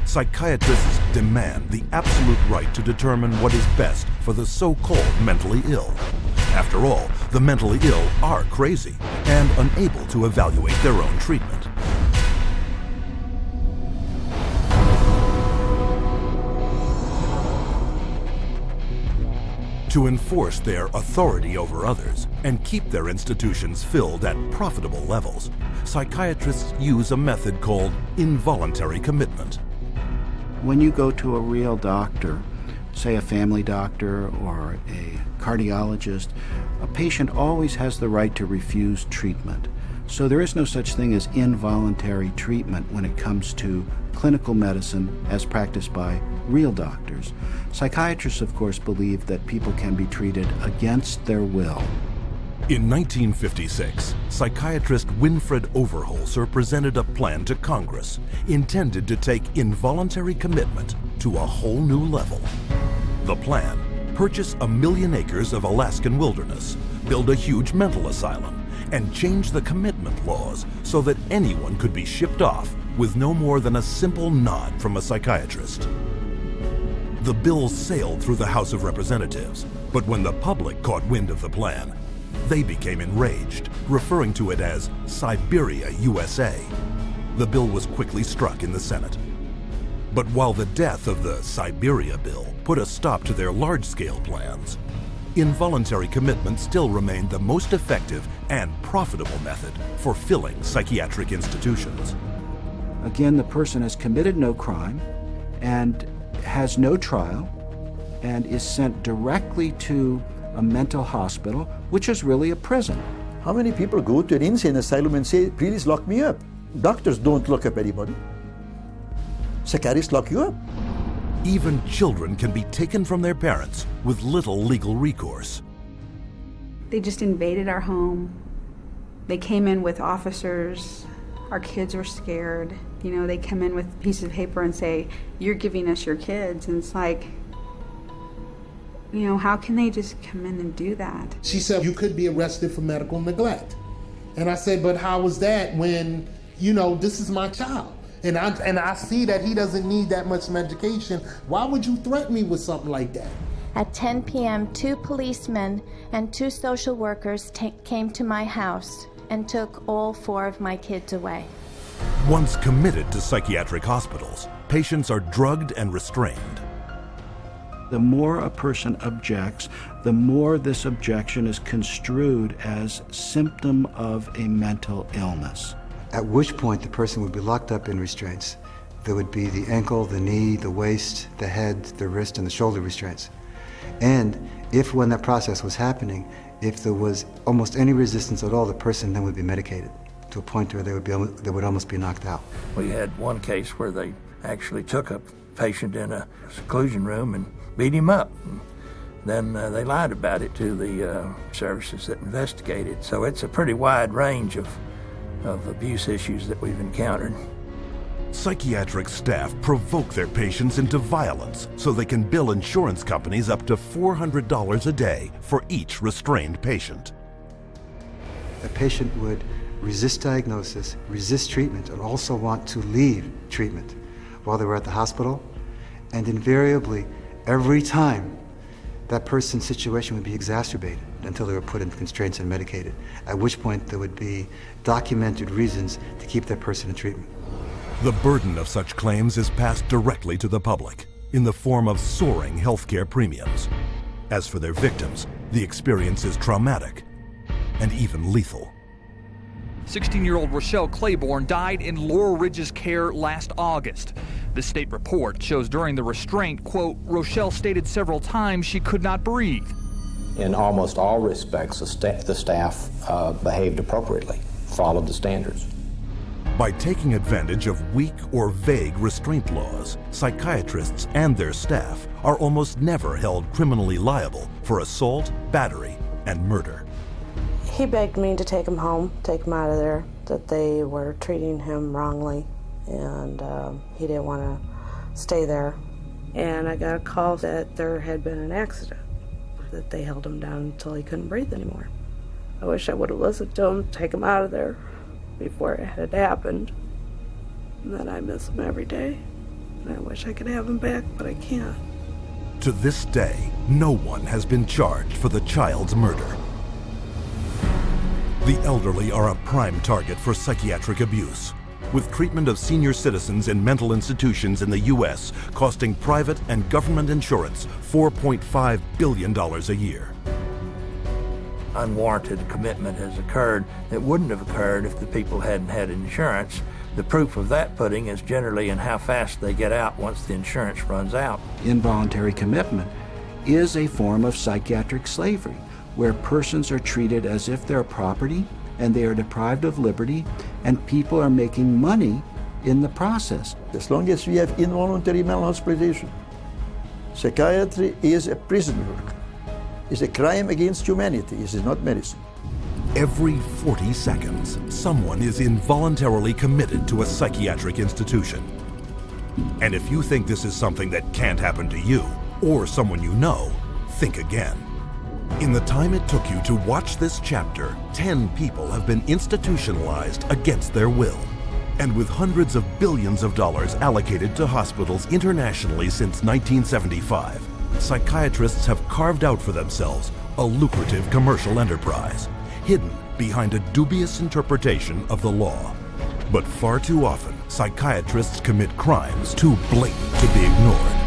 Psychiatrists demand the absolute right to determine what is best for the so-called mentally ill. After all, the mentally ill are crazy and unable to evaluate their own treatment. To enforce their authority over others and keep their institutions filled at profitable levels, psychiatrists use a method called involuntary commitment. When you go to a real doctor, say a family doctor or a cardiologist, a patient always has the right to refuse treatment. So there is no such thing as involuntary treatment when it comes to clinical medicine as practiced by real doctors. Psychiatrists, of course, believe that people can be treated against their will. In 1956, psychiatrist Winfred Overholser presented a plan to Congress intended to take involuntary commitment to a whole new level. The plan: purchase 1 million acres of Alaskan wilderness, build a huge mental asylum, and change the commitment laws so that anyone could be shipped off with no more than a simple nod from a psychiatrist. The bill sailed through the House of Representatives, but when the public caught wind of the plan, they became enraged, referring to it as Siberia, USA. The bill was quickly struck in the Senate. But while the death of the Siberia bill put a stop to their large-scale plans, involuntary commitment still remained the most effective and profitable method for filling psychiatric institutions. Again, the person has committed no crime and has no trial and is sent directly to a mental hospital, which is really a prison. How many people go to an insane asylum and say, please lock me up? Doctors don't lock up anybody. Psychiatrists lock you up. Even children can be taken from their parents with little legal recourse. They just invaded our home. They came in with officers. Our kids were scared. You know, they come in with a piece of paper and say, you're giving us your kids. And it's like, you know, how can they just come in and do that? She said, you could be arrested for medical neglect. And I said, but how is that when, you know, this is my child? And I see that he doesn't need that much medication. Why would you threaten me with something like that? At 10 p.m., 2 policemen and 2 social workers came to my house and took all 4 of my kids away. Once committed to psychiatric hospitals, patients are drugged and restrained. The more a person objects, the more this objection is construed as symptom of a mental illness. At which point the person would be locked up in restraints. There would be the ankle, the knee, the waist, the head, the wrist, and the shoulder restraints. And if when that process was happening, if there was almost any resistance at all, the person then would be medicated to a point where they would almost be knocked out. We had one case where they actually took a patient in a seclusion room and beat him up. Then they lied about it to the services that investigated. So it's a pretty wide range of abuse issues that we've encountered. Psychiatric staff provoke their patients into violence so they can bill insurance companies up to $400 a day for each restrained patient. A patient would resist diagnosis, resist treatment, and also want to leave treatment while they were at the hospital. And invariably, every time, that person's situation would be exacerbated until they were put in constraints and medicated, at which point there would be documented reasons to keep that person in treatment. The burden of such claims is passed directly to the public in the form of soaring healthcare premiums. As for their victims, the experience is traumatic and even lethal. 16-year-old Rochelle Claiborne died in Laurel Ridge's care last August. The state report shows during the restraint, quote, Rochelle stated several times she could not breathe. In almost all respects, the staff behaved appropriately, followed the standards. By taking advantage of weak or vague restraint laws, psychiatrists and their staff are almost never held criminally liable for assault, battery, and murder. He begged me to take him home, take him out of there, that they were treating him wrongly, and he didn't want to stay there. And I got a call that there had been an accident, that they held him down until he couldn't breathe anymore. I wish I would have listened to him, take him out of there before it had happened. And then I miss him every day. And I wish I could have him back, but I can't. To this day, no one has been charged for the child's murder. The elderly are a prime target for psychiatric abuse, with treatment of senior citizens in mental institutions in the U.S. costing private and government insurance $4.5 billion a year. Unwarranted commitment has occurred that wouldn't have occurred if the people hadn't had insurance. The proof of that pudding is generally in how fast they get out once the insurance runs out. Involuntary commitment is a form of psychiatric slavery, where persons are treated as if they're property and they are deprived of liberty, and people are making money in the process. As long as we have involuntary mental hospitalization, psychiatry is a prison work. It's a crime against humanity. It is not medicine. Every 40 seconds, someone is involuntarily committed to a psychiatric institution. And if you think this is something that can't happen to you or someone you know, think again. In the time it took you to watch this chapter, 10 people have been institutionalized against their will. And with hundreds of billions of dollars allocated to hospitals internationally since 1975, psychiatrists have carved out for themselves a lucrative commercial enterprise, hidden behind a dubious interpretation of the law. But far too often, psychiatrists commit crimes too blatant to be ignored.